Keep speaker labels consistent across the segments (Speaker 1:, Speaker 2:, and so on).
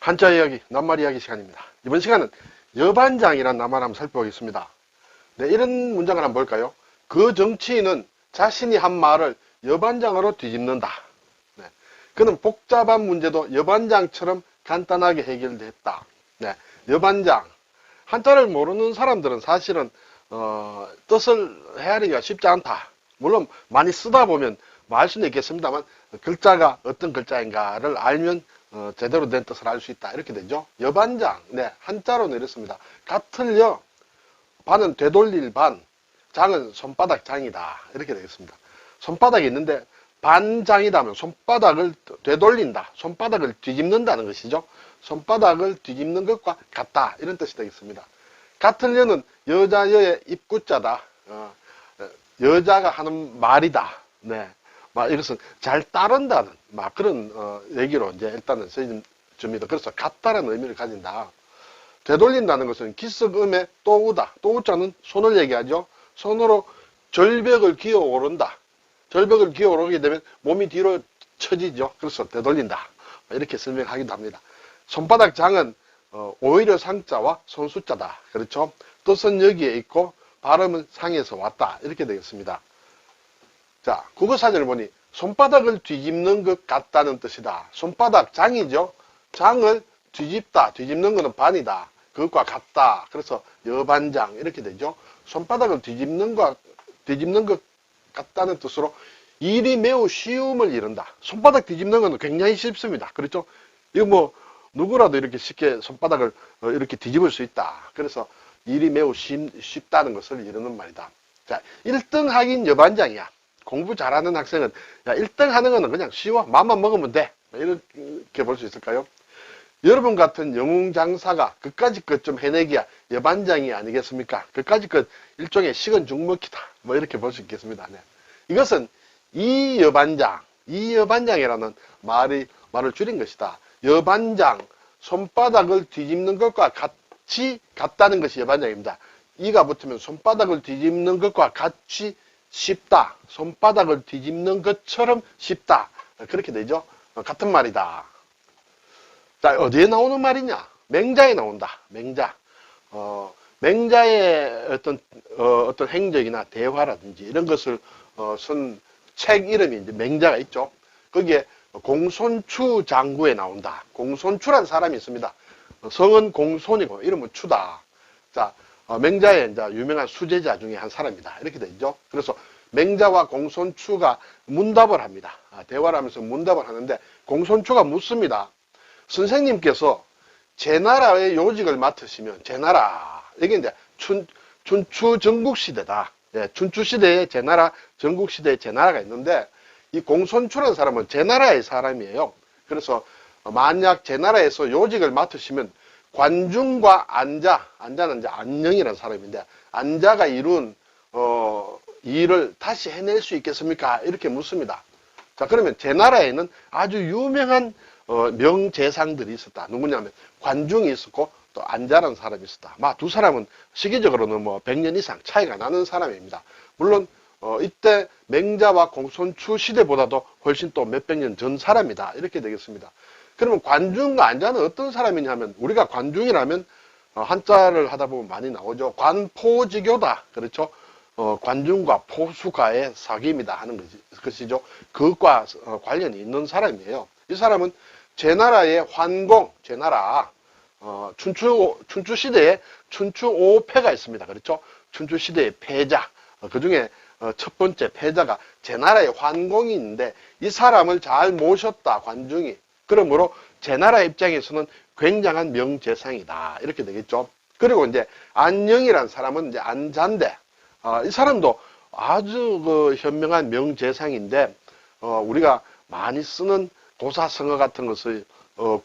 Speaker 1: 한자 이야기, 낱말 이야기 시간입니다. 이번 시간은 여반장이라는 낱말 한번 살펴보겠습니다. 네, 이런 문장을 한번 볼까요? 그 정치인은 자신이 한 말을 여반장으로 뒤집는다. 네, 그는 복잡한 문제도 여반장처럼 간단하게 해결됐다. 네, 여반장. 한자를 모르는 사람들은 사실은 뜻을 헤아리기가 쉽지 않다. 물론 많이 쓰다 보면 뭐 알 수는 있겠습니다만 글자가 어떤 글자인가를 알면 제대로 된 뜻을 알 수 있다. 이렇게 되죠. 여반장. 네, 한자로는 이렇습니다. 같은 여, 반은 되돌릴 반, 장은 손바닥 장이다. 이렇게 되겠습니다. 손바닥이 있는데 반장이다 하면 손바닥을 되돌린다. 손바닥을 뒤집는다는 것이죠. 손바닥을 뒤집는 것과 같다. 이런 뜻이 되겠습니다. 같은 여는 여자여의 입구자다. 여자가 하는 말이다. 네. 이것은 잘 따른다는 그런 얘기로 이제 일단은 쓰여집니다. 그래서 같다라는 의미를 가진다. 되돌린다는 것은 기습음의 또우다. 또우자는 손을 얘기하죠. 손으로 절벽을 기어 오른다. 절벽을 기어 오르게 되면 몸이 뒤로 처지죠. 그래서 되돌린다. 이렇게 설명하기도 합니다. 손바닥 장은 오히려 상자와 손수자다. 그렇죠? 뜻은 여기에 있고 발음은 상에서 왔다. 이렇게 되겠습니다. 자, 국어사전을 보니 손바닥을 뒤집는 것 같다는 뜻이다. 손바닥 장이죠. 장을 뒤집다. 뒤집는 것은 반이다. 그것과 같다. 그래서 여반장 이렇게 되죠. 손바닥을 뒤집는 것 같다는 뜻으로 일이 매우 쉬움을 이룬다. 손바닥 뒤집는 것은 굉장히 쉽습니다. 그렇죠? 이거 누구라도 이렇게 쉽게 손바닥을 이렇게 뒤집을 수 있다. 그래서 일이 매우 쉽다는 것을 이루는 말이다. 자, 1등 하긴 여반장이야. 공부 잘하는 학생은 1등 하는 거는 그냥 쉬워. 맘만 먹으면 돼. 이렇게 볼 수 있을까요? 여러분 같은 영웅 장사가 그까지 것 좀 해내기야 여반장이 아니겠습니까? 그까지 것 일종의 식은 죽 먹기다. 이렇게 볼 수 있겠습니다. 네. 이것은 이 여반장이라는 말을 줄인 것이다. 여반장, 손바닥을 뒤집는 것과 같다는 것이 여반장입니다. 이가 붙으면 손바닥을 뒤집는 것과 같이 쉽다. 손바닥을 뒤집는 것처럼 쉽다. 그렇게 되죠. 같은 말이다. 자, 어디에 나오는 말이냐? 맹자에 나온다. 맹자. 맹자의 어떤 행적이나 대화라든지 이런 것을 쓴 책 이름이 이제 맹자가 있죠. 거기에 공손추 장구에 나온다. 공손추란 사람이 있습니다. 성은 공손이고 이름은 추다. 자, 맹자의 이제 유명한 수제자 중에 한 사람이다. 이렇게 되죠. 그래서 맹자와 공손추가 문답을 합니다. 대화를 하면서 문답을 하는데 공손추가 묻습니다. 선생님께서 제 나라의 요직을 맡으시면 제 나라 이게 이제 춘추 전국시대다. 예, 춘추시대에 제 나라, 전국시대에 제 나라가 있는데 이 공손추라는 사람은 제 나라의 사람이에요. 그래서 만약 제 나라에서 요직을 맡으시면 관중과 안자는 이제 안녕이라는 사람인데 안자가 이룬 일을 다시 해낼 수 있겠습니까? 이렇게 묻습니다. 자, 그러면 제 나라에는 아주 유명한 명재상들이 있었다. 누구냐면 관중이 있었고 또 안자라는 사람이 있었다. 두 사람은 시기적으로는 100년 이상 차이가 나는 사람입니다. 물론 이때 맹자와 공손추 시대보다도 훨씬 또 몇백 년 전 사람이다. 이렇게 되겠습니다. 그러면 관중과 안자는 어떤 사람이냐면 우리가 관중이라면 한자를 하다 보면 많이 나오죠. 관포지교다. 그렇죠? 관중과 포수가의 사귐이다 하는 것이죠. 그것과 관련이 있는 사람이에요. 이 사람은 제 나라의 환공, 제 나라 춘추 시대에 춘추 5패가 있습니다. 그렇죠? 춘추 시대의 패자. 그 중에 첫 번째 패자가 제 나라의 환공이 있는데 이 사람을 잘 모셨다. 관중이. 그러므로 제 나라 입장에서는 굉장한 명재상이다. 이렇게 되겠죠. 그리고 이제 안녕이라는 사람은 이제 안자인데 이 사람도 아주 현명한 명재상인데 우리가 많이 쓰는 고사성어 같은 것을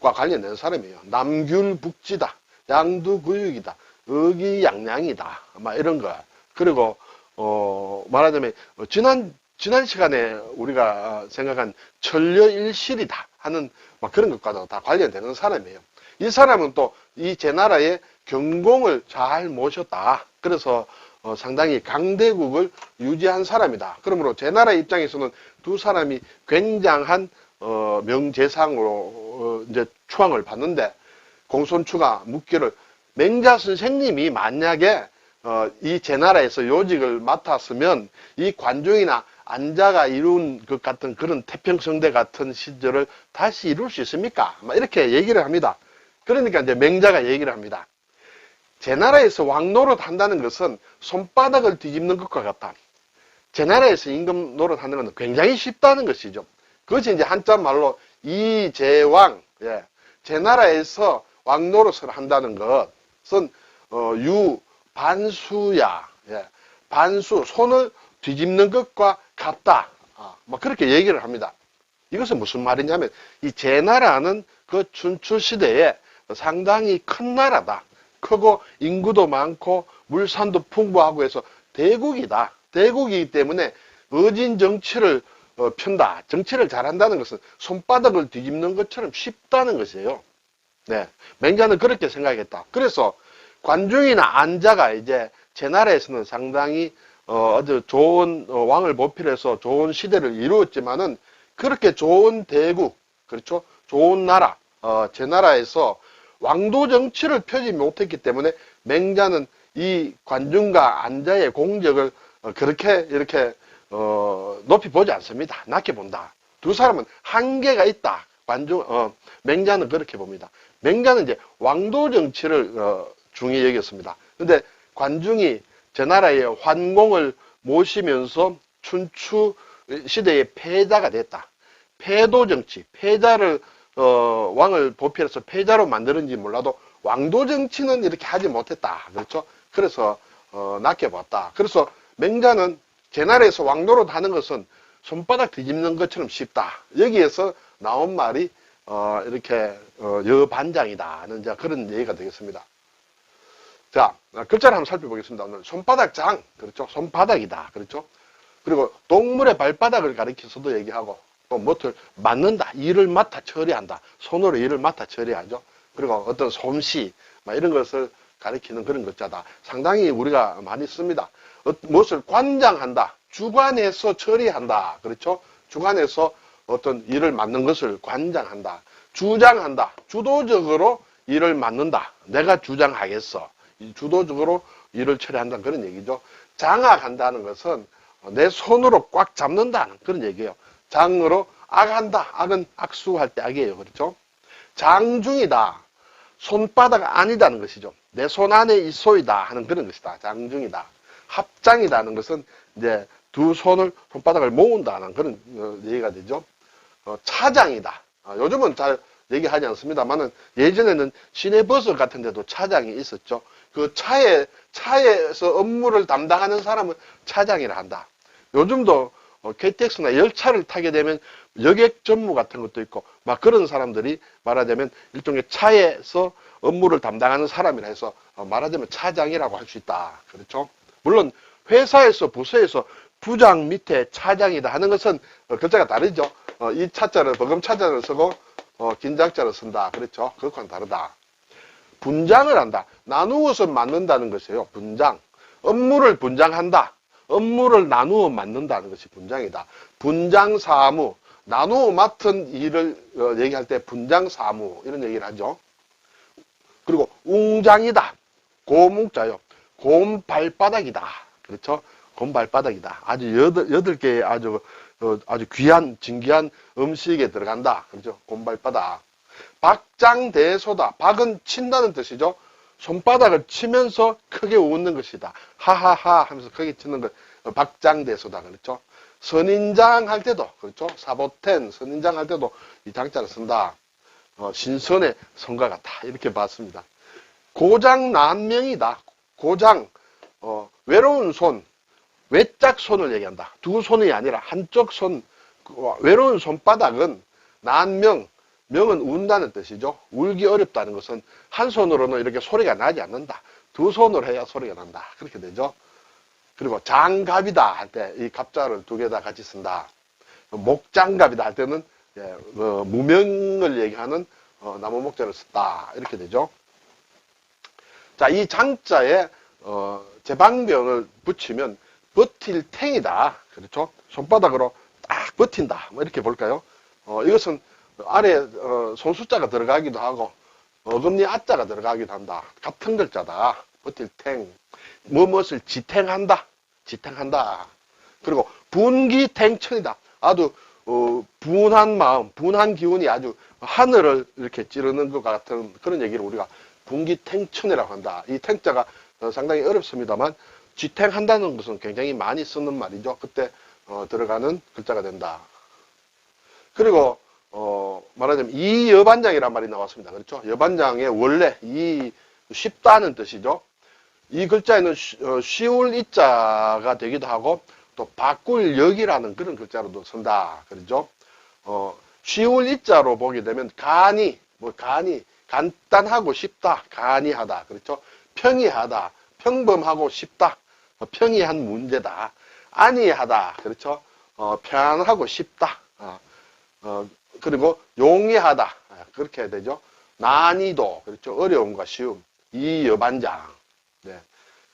Speaker 1: 과 관련된 사람이에요. 남귤북지다, 양두구육이다, 의기양양이다, 이런 거. 그리고 말하자면 지난 시간에 우리가 생각한 천려일실이다 하는 그런 것과도 다 관련되는 사람이에요. 이 사람은 또 이 제 나라의 경공을 잘 모셨다. 그래서 상당히 강대국을 유지한 사람이다. 그러므로 제 나라 입장에서는 두 사람이 굉장한 명재상으로 이제 추앙을 받는데 공손추가 묻기를 맹자 선생님이 만약에 이 제나라에서 요직을 맡았으면 이 관중이나 안자가 이룬 것 같은 그런 태평성대 같은 시절을 다시 이룰 수 있습니까? 막 이렇게 얘기를 합니다. 그러니까 이제 맹자가 얘기를 합니다. 제나라에서 왕노릇 한다는 것은 손바닥을 뒤집는 것과 같다. 제나라에서 임금 노릇하는 건 굉장히 쉽다는 것이죠. 그것이 이제 한자 말로 이제왕, 예. 제나라에서 왕노릇을 한다는 것은 반수야, 예. 반수, 손을 뒤집는 것과 같다. 뭐 그렇게 얘기를 합니다. 이것은 무슨 말이냐면 이 제나라는 그 춘추 시대에 상당히 큰 나라다. 크고 인구도 많고 물산도 풍부하고 해서 대국이다. 대국이기 때문에 어진 정치를 편다. 정치를 잘한다는 것은 손바닥을 뒤집는 것처럼 쉽다는 것이에요. 네, 맹자는 그렇게 생각했다. 그래서 관중이나 안자가 이제 제나라에서는 상당히 아주 좋은 왕을 보필해서 좋은 시대를 이루었지만은 그렇게 좋은 대국, 그렇죠? 좋은 나라, 제나라에서 왕도 정치를 펴지 못했기 때문에 맹자는 이 관중과 안자의 공적을 그렇게 이렇게 높이 보지 않습니다. 낮게 본다. 두 사람은 한계가 있다. 맹자는 그렇게 봅니다. 맹자는 이제 왕도 정치를 중히 여겼습니다. 근데 관중이 제나라의 환공을 모시면서 춘추 시대의 패자가 됐다. 패도 정치, 패자를 왕을 보필해서 패자로 만드는지 몰라도 왕도 정치는 이렇게 하지 못했다. 그렇죠? 그래서 낮게 봤다. 그래서 맹자는 제나라에서 왕노릇 하는 것은 손바닥 뒤집는 것처럼 쉽다. 여기에서 나온 말이 이렇게 여반장이다 하는 그런 얘기가 되겠습니다. 자, 글자를 한번 살펴보겠습니다. 오늘 손바닥 장, 그렇죠? 손바닥이다. 그렇죠? 그리고 동물의 발바닥을 가리켜서도 얘기하고 또 무엇을 맞는다. 일을 맡아 처리한다. 손으로 일을 맡아 처리하죠. 그리고 어떤 솜씨 이런 것을 가리키는 그런 글자다. 상당히 우리가 많이 씁니다. 무엇을 관장한다. 주관해서 처리한다. 그렇죠? 주관해서 어떤 일을 맡는 것을 관장한다. 주장한다. 주도적으로 일을 맡는다. 내가 주장하겠어. 주도적으로 일을 처리한다. 그런 얘기죠. 장악한다는 것은 내 손으로 꽉 잡는다는 그런 얘기예요. 장으로 악한다. 악은 악수할 때 악이에요. 그렇죠? 장중이다. 손바닥 아니다는 것이죠. 내 손 안에 있소이다 하는 그런 것이다. 장중이다. 합장이다는 것은 이제 두 손을 손바닥을 모은다는 그런 얘기가 되죠. 차장이다. 요즘은 잘 얘기하지 않습니다만은 예전에는 시내버스 같은 데도 차장이 있었죠. 그 차에서 업무를 담당하는 사람은 차장이라 한다. 요즘도 KTX나 열차를 타게 되면 여객 전무 같은 것도 있고 막 그런 사람들이 말하자면 일종의 차에서 업무를 담당하는 사람이라 해서 말하자면 차장이라고 할 수 있다. 그렇죠? 물론 회사에서 부서에서 부장 밑에 차장이다 하는 것은 글자가 다르죠. 이 차자를 버금 차자를 쓰고 긴장자를 쓴다. 그렇죠? 그것과는 다르다. 분장을 한다. 나누어서 맡는다는 것이에요. 분장. 업무를 분장한다. 업무를 나누어 맡는다는 것이 분장이다. 분장사무. 나누어 맡은 일을 얘기할 때 분장사무 이런 얘기를 하죠. 그리고 웅장이다. 고뭉자요. 곰발바닥이다. 그렇죠? 곰발바닥이다. 아주 여덟 개의 아주 귀한, 진귀한 음식에 들어간다. 그렇죠? 곰발바닥. 박장대소다. 박은 친다는 뜻이죠. 손바닥을 치면서 크게 웃는 것이다. 하하하 하면서 크게 치는 것. 박장대소다. 그렇죠? 선인장 할 때도, 그렇죠? 사보텐, 선인장 할 때도 이 장자를 쓴다. 신선의 성과 같다. 이렇게 봤습니다. 고장난명이다. 고장, 외로운 손, 외짝 손을 얘기한다. 두 손이 아니라 한쪽 손, 외로운 손바닥은 난명, 명은 운다는 뜻이죠. 울기 어렵다는 것은 한 손으로는 이렇게 소리가 나지 않는다. 두 손으로 해야 소리가 난다. 그렇게 되죠. 그리고 장갑이다 할 때 이 갑자를 두 개 다 같이 쓴다. 목장갑이다 할 때는 무명을 얘기하는 나무 목자를 썼다. 이렇게 되죠. 자, 이 장자에 제방병을 붙이면 버틸 탱이다. 그렇죠? 손바닥으로 딱 버틴다. 뭐 이렇게 볼까요? 이것은 아래 손 숫자가 들어가기도 하고 어금니 아자가 들어가기도 한다. 같은 글자다. 버틸 탱. 무엇을 지탱한다. 지탱한다. 그리고 분기탱천이다. 아주 분한 마음, 분한 기운이 아주 하늘을 이렇게 찌르는 것 같은 그런 얘기를 우리가 분기탱천이라고 한다. 이 탱자가 상당히 어렵습니다만 지탱한다는 것은 굉장히 많이 쓰는 말이죠. 그때 들어가는 글자가 된다. 그리고 말하자면 이여반장이란 말이 나왔습니다. 그렇죠? 여반장의 원래 쉽다는 뜻이죠. 이 글자에는 쉬울 이자가 되기도 하고 또 바꿀 역이라는 그런 글자로도 쓴다. 그렇죠? 쉬울 이자로 보게 되면 간이 간단하고 쉽다. 간이하다. 그렇죠? 평이하다. 평범하고 쉽다. 평이한 문제다. 안이하다. 그렇죠? 편하고 쉽다. 그리고 용이하다. 그렇게 해야 되죠. 난이도. 그렇죠? 어려움과 쉬움. 이 여반장. 네.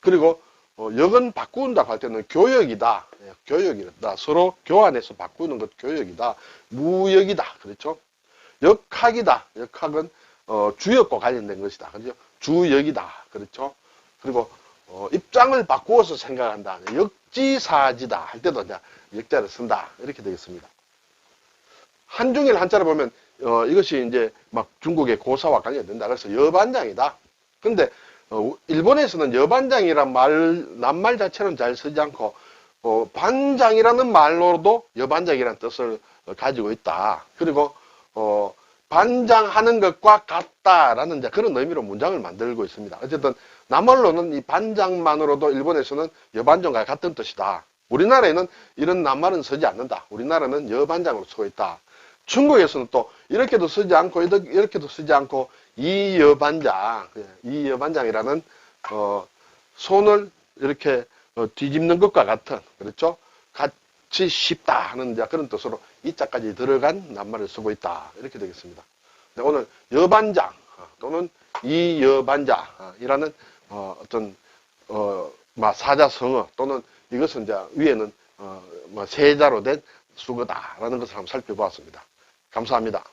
Speaker 1: 그리고 역은 바꾼다고 할 때는 교역이다. 교역이다. 서로 교환해서 바꾸는 것 교역이다. 무역이다. 그렇죠? 역학이다. 역학은 주역과 관련된 것이다. 그렇죠? 주역이다. 그렇죠? 그리고 입장을 바꾸어서 생각한다. 역지사지다. 할 때도 이제 역자를 쓴다. 이렇게 되겠습니다. 한중일 한자를 보면 이것이 이제 막 중국의 고사와 관련된다. 그래서 여반장이다. 근데 일본에서는 여반장이란 낱말 자체는 잘 쓰지 않고 반장이라는 말로도 여반장이라는 뜻을 가지고 있다. 그리고 반장하는 것과 같다라는 그런 의미로 문장을 만들고 있습니다. 어쨌든 낱말로는 이 반장만으로도 일본에서는 여반장과 같은 뜻이다. 우리나라에는 이런 낱말은 쓰지 않는다. 우리나라는 여반장으로 쓰고 있다. 중국에서는 또 이렇게도 쓰지 않고 이렇게도 쓰지 않고 이여반장이라는 손을 이렇게 뒤집는 것과 같은, 그렇죠? 같이 쉽다 하는 그런 뜻으로 이자까지 들어간 낱말을 쓰고 있다. 이렇게 되겠습니다. 네, 오늘 여반장 또는 이여반장이라는 어떤 사자성어 또는 이것은 이제 위에는 세자로 된 수거다라는 것을 한번 살펴보았습니다. 감사합니다.